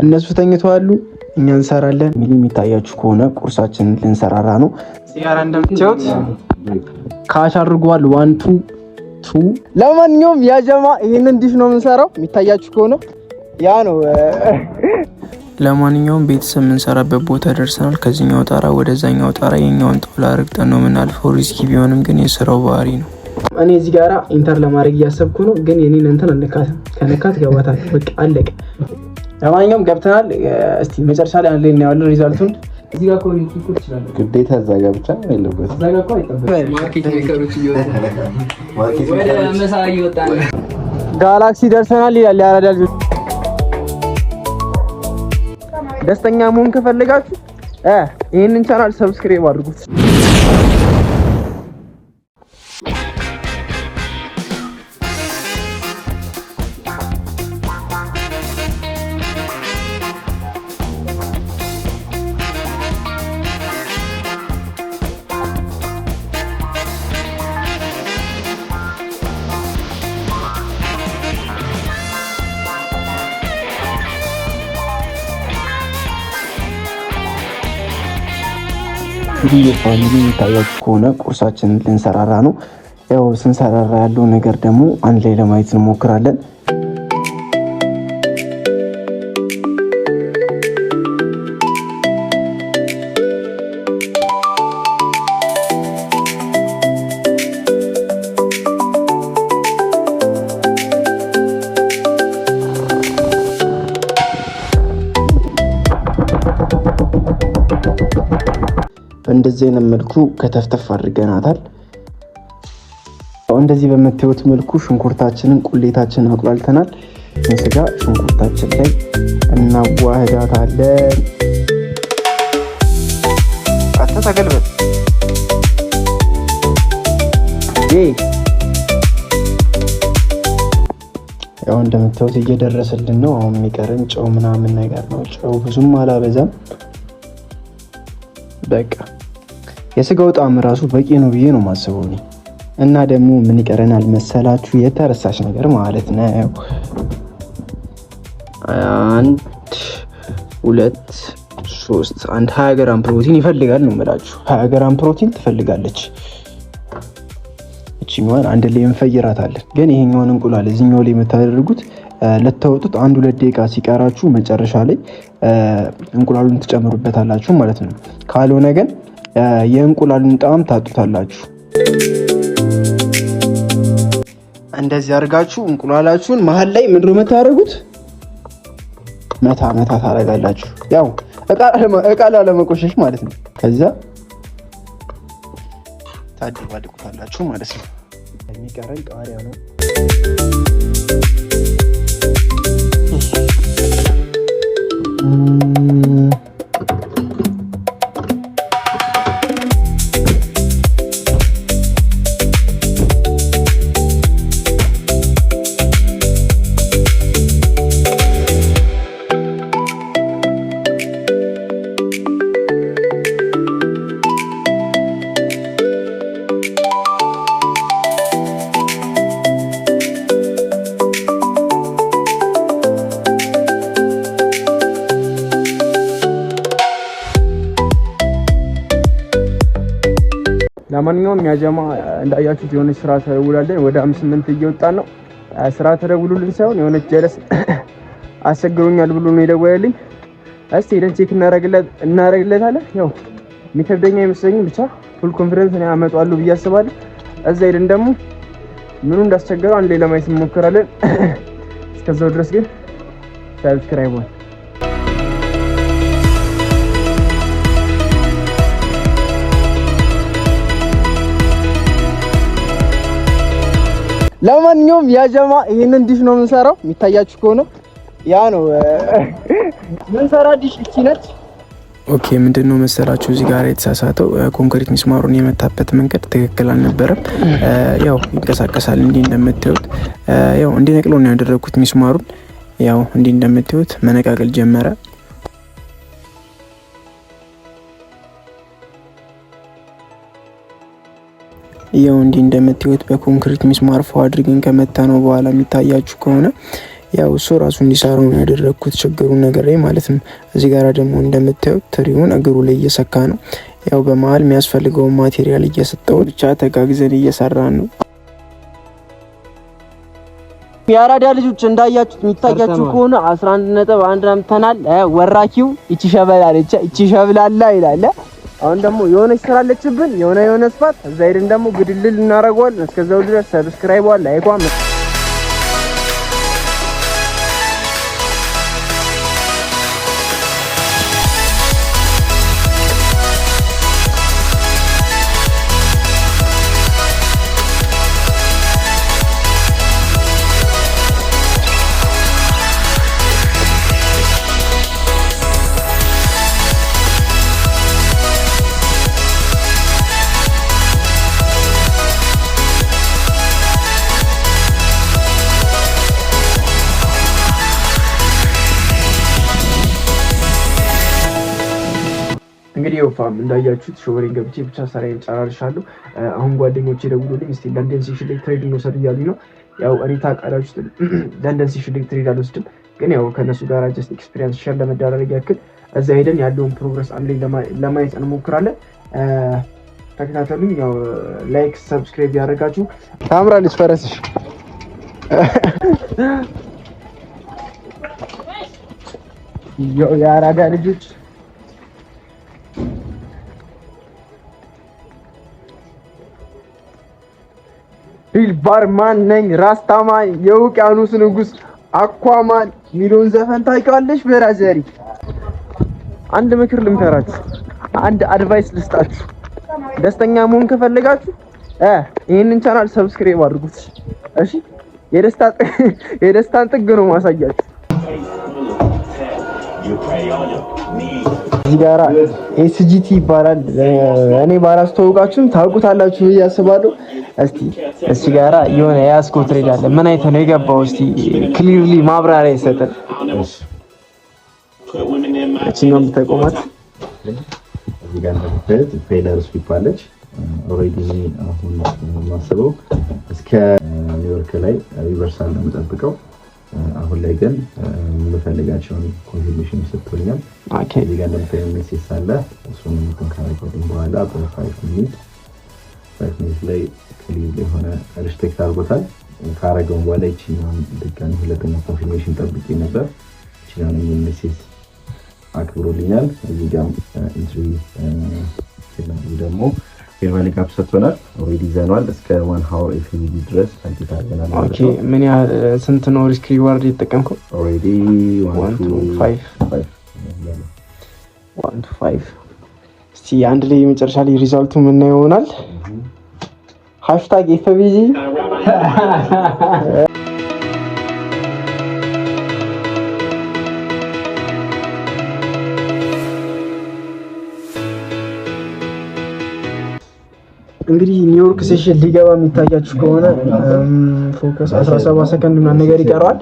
እነሱ ተኝተዋል፣ እኛ እንሰራለን። ሚሊ የሚታያችሁ ከሆነ ቁርሳችንን ልንሰራራ ነው። ሲጋራ እንደምታዩት ካሽ አድርጓል። 1 2 ለማንኛውም ያ ጀማ ይሄንን ዲሽ ነው የምንሰራው። የሚታያችሁ ከሆነ ያ ነው። ለማንኛውም ቤተሰብ የምንሰራበት ቦታ ደርሰናል። ከዚህኛው ጣራ ወደዛኛው ጣራ የኛውን ጣውላ አርግጠን ነው የምናልፈው። ሪስኪ ቢሆንም ግን የስራው ባህሪ ነው። እኔ እዚህ ጋራ ኢንተር ለማድረግ እያሰብኩ ነው፣ ግን የኔን እንትን አልነካትም። ከነካት ገባታል። በቃ አለቀ። ለማንኛውም ገብተናል። እስቲ መጨረሻ ላይ አንዴ እናያለን ሪዛልቱን። እዚህ ጋር ኮን ይጥቁ ይችላል። ግዴታ እዛ ጋር ብቻ ነው ያለበት። እዛ ጋር ቆይ ጠብቅ። ማርኬት ሜከሮች ይወጣ ወደ መሳይ ይወጣ። ጋላክሲ ደርሰናል ይላል ያራዳ ልጅ። ደስተኛ መሆን ከፈለጋችሁ ይሄንን ቻናል ሰብስክራይብ አድርጉት። እንግዲህ የፋሚሊ የሚታያችሁ ከሆነ ቁርሳችንን ልንሰራራ ነው። ያው ስንሰራራ ያለው ነገር ደግሞ አንድ ላይ ለማየት እንሞክራለን። እንደዚህ አይነት መልኩ ከተፍተፍ አድርገናታል። እንደዚህ በምታዩት መልኩ ሽንኩርታችንን ቁሌታችንን አቁላልተናል። ስጋ ሽንኩርታችን ላይ እናዋህዳታለን። አተተገልበጥ ያው እንደምታዩት እየደረሰልን ነው። አሁን የሚቀረን ጨው ምናምን ነገር ነው። ጨው ብዙም አላበዛም። በቃ የስጋው ጣዕም ራሱ በቂ ነው ብዬ ነው ማስበው እኔ። እና ደግሞ ምን ይቀረናል መሰላችሁ? የተረሳሽ ነገር ማለት ነው። 1 2 3 20 ግራም ፕሮቲን ይፈልጋል ነው የምላችሁ። 20 ግራም ፕሮቲን ትፈልጋለች። እቺኛዋን አንድ ላይ እንፈይራታለን። ግን ይሄኛውን እንቁላል እዚህኛው ላይ የምታደርጉት ለተወጡት 1-2 ደቂቃ ሲቀራችሁ መጨረሻ ላይ እንቁላሉን ትጨምሩበታላችሁ ማለት ነው። ካልሆነ ግን የእንቁላሉን ጣዕም ታጡታላችሁ። እንደዚህ አድርጋችሁ እንቁላላችሁን መሀል ላይ ምንድነው የምታደርጉት? መታ ታደርጋላችሁ። ያው እቃ ላለመቆሸሽ ማለት ነው። ከዛ ታደባልቁታላችሁ ማለት ነው። የሚቀረን ቃሪያ ነው። ለማንኛውም ያጀማ እንዳያችሁት የሆነች ስራ ተደውላለን። ወደ 5-8 እየወጣን ነው። ስራ ተደውሉልን ሳይሆን የሆነች ጀለስ አስቸግሮኛል ብሎ ነው የደወለልኝ። እስቲ ሄደን ቼክ እናደርግለታለን። ያው የሚከብደኝ አይመስለኝም። ብቻ ፉል ኮንፊደንስ ነው ያመጣዋለሁ ብዬ አስባለሁ። እዛ ሄደን ደግሞ ምኑ እንዳስቸገረው አንድ ላይ ለማየት እንሞክራለን። እስከዛው ድረስ ግን ሰብስክራይብ አድርጉ። ለማንኛውም ያ ጀማ ይሄንን ዲሽ ነው የምንሰራው። የሚታያችሁ ከሆነ ያ ነው የምንሰራ ዲሽ እቺ ነች። ኦኬ ምንድነው መሰላችሁ እዚህ ጋር የተሳሳተው ኮንክሪት ሚስማሩን የመታበት መንገድ ትክክል አልነበረም። ያው ይንቀሳቀሳል እንዲህ እንደምታዩት። ያው እንዲነቅለው ነው ያደረኩት ሚስማሩን። ያው እንዲህ እንደምታዩት መነቃቀል ጀመረ። ያው እንዲህ እንደምታዩት በኮንክሪት ሚስማር ፋው አድርገን ከመታ ነው በኋላ የሚታያችሁ ከሆነ ያው እሱ ራሱ እንዲሰራው ነው ያደረኩት ችግሩን ነገር ላይ ማለት ነው። እዚህ ጋር ደግሞ እንደምታዩት ትሪውን እግሩ ላይ እየሰካ ነው። ያው በመሀል የሚያስፈልገውን ማቴሪያል እየሰጠው ብቻ ተጋግዘን እየሰራን ነው። የአራዳ ልጆች እንዳያችሁት የሚታያችሁ ከሆነ 11.1 አምጥተናል። ወራኪው እቺ ሸበላለች እቺ ሸብላላ ይላል። አሁን ደግሞ የሆነች ስራ አለችብን የሆነ ስፋት እዛ ሄደን ደግሞ ግድልል እናደርገዋለን። እስከዛው ድረስ ሰብስክራይብ አለ አይቋም እንግዲህ ወፋም እንዳያችሁት ሾቨሬን ገብቼ ብቻ ስራዬን ጨራርሻለሁ። አሁን ጓደኞቼ ደውሎልኝ እስቲ ለንደን ሴሽን ላይ ትሬድ እንውሰድ እያሉኝ ነው። ያው እኔ ታውቃላችሁ ለንደን ሴሽን ላይ ትሬድ አልወስድም፣ ግን ያው ከነሱ ጋር ጀስት ኤክስፒሪየንስ ሼር ለመደራረግ ያክል እዛ ሄደን ያለውን ፕሮግረስ አንድ ላይ ለማየት እንሞክራለን። ተከታተሉኝ። ያው ላይክ ሰብስክራይብ ያደርጋችሁ። ታምራለች ፈረስሽ የአራዳ ልጆች ሪል ባርማን ነኝ ራስታማን የውቅያኖስ ንጉስ አኳማን ሚሊዮን ዘፈን ታውቂዋለሽ ብራዘሪ። አንድ ምክር ልምከራችሁ፣ አንድ አድቫይስ ልስጣችሁ። ደስተኛ መሆን ከፈለጋችሁ ይሄንን ቻናል ሰብስክራይብ አድርጉት እሺ። የደስታን ጥግ ነው ማሳያችሁ። እዚህ ጋራ ኤስጂቲ ይባላል። እኔ ባላስተዋውቃችሁም ታውቁታላችሁ ብዬ አስባለሁ። እስቲ ጋራ የሆነ ያስኮት ትሬድ አለ። ምን አይተ ነው የገባው? እስቲ ክሊርሊ ማብራሪያ ይሰጠን። እቺንም ተቆማት እዚህ ጋር እንደምታዩት ፔለር ስዊፕ አለች። ኦሬዲ አሁን ማስበው እስከ ኒውዮርክ ላይ ሪቨርሳል ነው የምጠብቀው። አሁን ላይ ግን የምፈልጋቸውን ኮንፊግሬሽን ሰጥቶኛል። ኦኬ እዚህ ጋር እንደምታዩት ሜሴጅ አለ። እሱን ኮንካሪኮዲንግ በኋላ በ5 ሚኒት ላይ ክሊር የሆነ ሪስፔክት አድርጎታል። ካረገውን በኋላ ይችኛውን ድጋሚ ሁለተኛ ኮንፊግሬሽን ጠብቄ ነበር። ይችኛውን ሜሴጅ አክብሮልኛል። እዚህ ጋር ኢንትሪ ደግሞ ፌርማሊ ካፕ ሰጥቶናል። ኦሬዲ ዘኗል እስከ 1 ሃወር ኤፍቪዲ ድረስ ታይታለናል ማለት ነው። ኦኬ ምን ያህል ስንት ነው ሪስክ ሪዋርድ የተጠቀምከው? ኦሬዲ 1 to 5 እስቲ አንድ ላይ መጨረሻ ላይ ሪዛልቱ ምን ይሆናል? #FBG እንግዲህ ኒውዮርክ ሴሽን ሊገባ የሚታያችሁ ከሆነ ፎከስ 17 ሰከንድ ምናምን ነገር ይቀረዋል።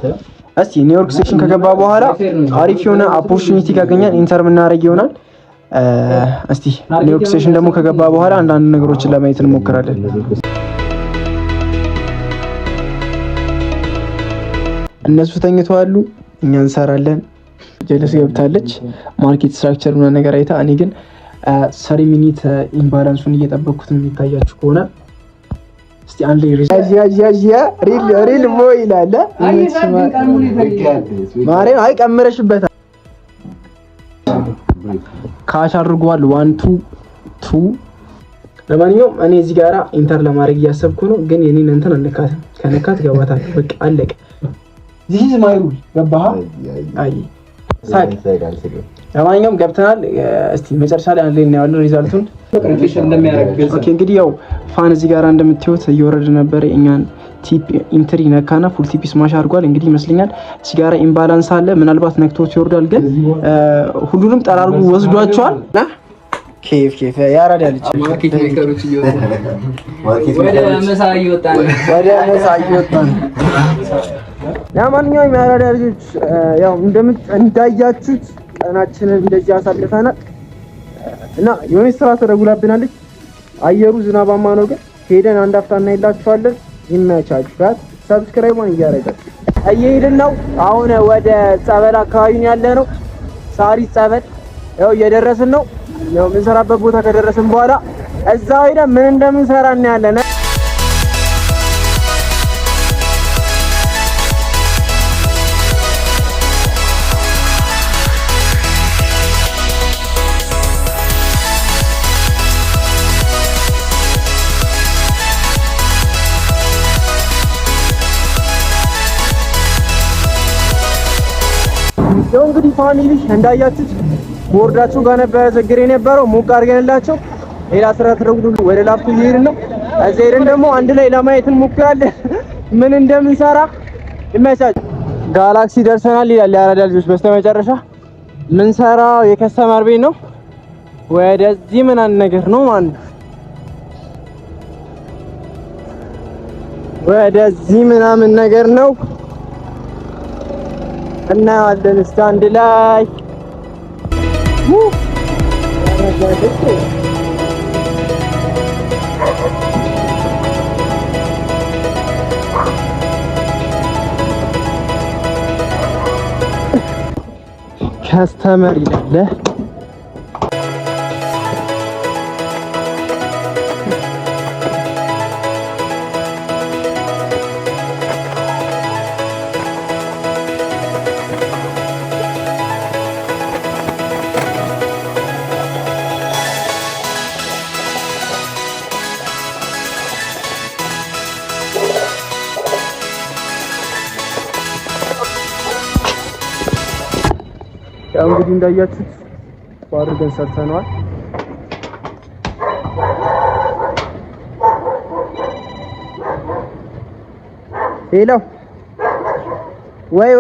እስቲ ኒውዮርክ ሴሽን ከገባ በኋላ አሪፍ የሆነ ኦፖርቹኒቲ ካገኘን ኢንተር ምናደርግ ይሆናል። እስቲ ኒውዮርክ ሴሽን ደግሞ ከገባ በኋላ አንዳንድ ነገሮችን ለማየት እንሞክራለን። እነሱ ተኝተዋል፣ እኛ እንሰራለን። ጀለስ ገብታለች ማርኬት ስትራክቸር ምናምን ነገር አይታ፣ እኔ ግን 30 ሚኒት ኢምባላንሱን እየጠበቅኩት የሚታያችሁ ከሆነ እስቲ አንድ ላይ ሪል ቦይ ይላል ማርያም። አይ ቀምረሽበታል። ካሽ አድርጓል 1 2 ለማንኛውም እኔ እዚህ ጋራ ኢንተር ለማድረግ እያሰብኩ ነው፣ ግን የኔን እንትን አንካትም። ከነካት ገባታል። በቃ አለቀ። this is my rule ገባህ? አይ ሳቅ። ለማንኛውም ገብተናል። እስቲ መጨረሻ ላይ አንድ ላይ እናያለን ሪዛልቱን ኮንፊሽን እንደሚያደርግ። ኦኬ እንግዲህ ያው ፋን እዚህ ጋራ እንደምትዩት እየወረደ ነበር። እኛን ቲፕ ኢንትሪ ነካና ፉል ቲፕ ስማሽ አድርጓል። እንግዲህ ይመስለኛል እዚህ ጋራ ኢምባላንስ አለ። ምናልባት ነክቶት ይወርዳል፣ ግን ሁሉንም ጠራርጉ ወስዷቸዋል። ኬፍ ያራዳ ልጅ ማርኬት ሜከሮች ወደ መሳይ ይወጣል። ለማንኛውም ያራዳ ልጆች ያው እንዳያችሁት ቀናችንን እንደዚህ አሳልፈናል እና የሆነ ስራ ተደውላብናለች። አየሩ ዝናባማ ነው፣ ግን ሄደን አንድ አፍታ እናይላችኋለን። ይመቻችሁ። ሰብስክራይብ ማን እያደረጋችሁ እየሄድን ነው። አሁን ወደ ጸበል አካባቢ ያለ ነው። ሳሪስ ጸበል ያው እየደረስን ነው። ያው የምንሰራበት ቦታ ከደረስን በኋላ እዛው ሄደን ምን እንደምንሰራ እናያለን። ያው እንግዲህ ፋሚሊ እንዳያችሁት ቦርዳቸው ጋር ነበር ችግር የነበረው። ሞቅ አድርገንላቸው ሌላ ስራ ተደውሎ ወደ ላፍቶ እየሄድን ነው። እዚህ ሄደን ደግሞ አንድ ላይ ለማየት እንሞክራለን ምን እንደምንሰራ። ይመቻች። ጋላክሲ ደርሰናል ይላል የአራዳ ልጆች። በስተመጨረሻ ምን ሰራው የከስተመር ቤት ነው። ወደዚህ ምን ነገር ነው ማለት ነው። ወደዚህ ምናምን ነገር ነው እናያለን። ስታንድ ላይ ከስተመር ይላል። ያው እንግዲህ እንዳያችሁት አድርገን ሰርተናል። ሄሎ ወይ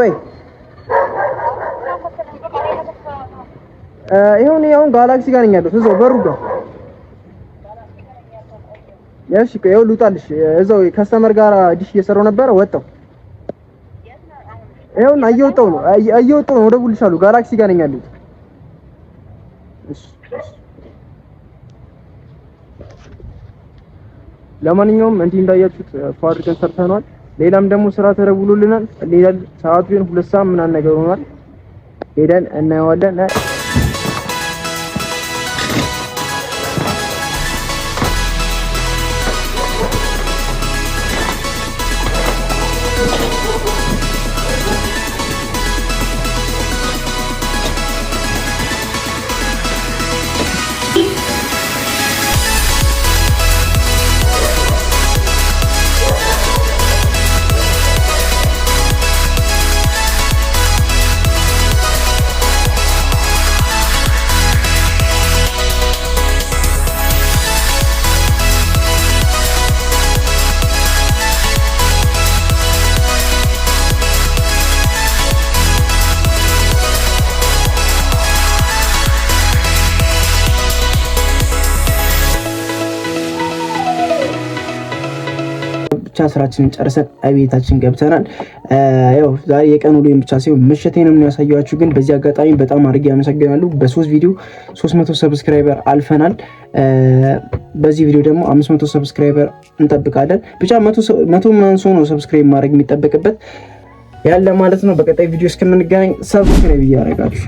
ይሁን ጋላክሲ ጋር ነኝ ያለሁት እዛው በሩ ጋር። እሺ ቆይ ልውጣልሽ። እዛው ከስተመር ጋር ዲሽ እየሰራው ነበር ወጣው። ይሁን እየወጣው ነው እደውልልሻለሁ። ጋላክሲ ጋር ነኝ ያለሁት። እሺ ለማንኛውም እንዲህ እንዳያችሁት ፋብሪካን ሰርተናል። ሌላም ደግሞ ስራ ተደውሎልናል። ሌላ ሰዓቱ ግን 2 ሰዓት ምናምን ነገር ሆኗል። ሄደን እናየዋለን። ስራችንን ጨርሰን አቤታችን ገብተናል። ያው ዛሬ የቀን ውሎዬን ብቻ ሳይሆን ምሽቴንም ነው ያሳያችሁ። ግን በዚህ አጋጣሚ በጣም አድርጌ አመሰግናለሁ። በ3 ቪዲዮ 300 ሰብስክራይበር አልፈናል። በዚህ ቪዲዮ ደግሞ 500 ሰብስክራይበር እንጠብቃለን። ብቻ 100 ምናምን ሰው ነው ሰብስክራይብ ማድረግ የሚጠበቅበት ያለ ማለት ነው። በቀጣይ ቪዲዮ እስከምንገናኝ ሰብስክራይብ እያደረጋችሁ